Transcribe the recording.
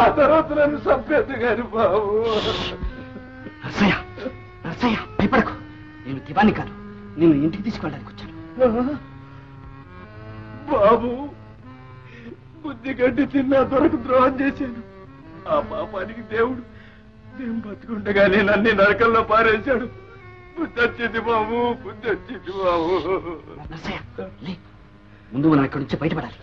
ఆ తర్వాత నన్ను చంపేది కాని బాబు. నర్సయ్య నర్సయ్య భయపడకు, నేను దివాన్ని కాదు, నేను ఇంటికి తీసుకెళ్ళడానికి వచ్చాను. బాబు బుద్ధి గడ్డి తిన్నా దొరకు ద్రోహం చేశాను. ఆ పాపానికి దేవుడు నేను బతుకుండగానే నన్ను నరకంలో పారేశాడు. బుద్ధి వచ్చింది బాబు, బుద్ధి వచ్చింది బాబు. నర్సయ్య ముందు మనం ఇక్కడి నుంచి బయటపడాలి.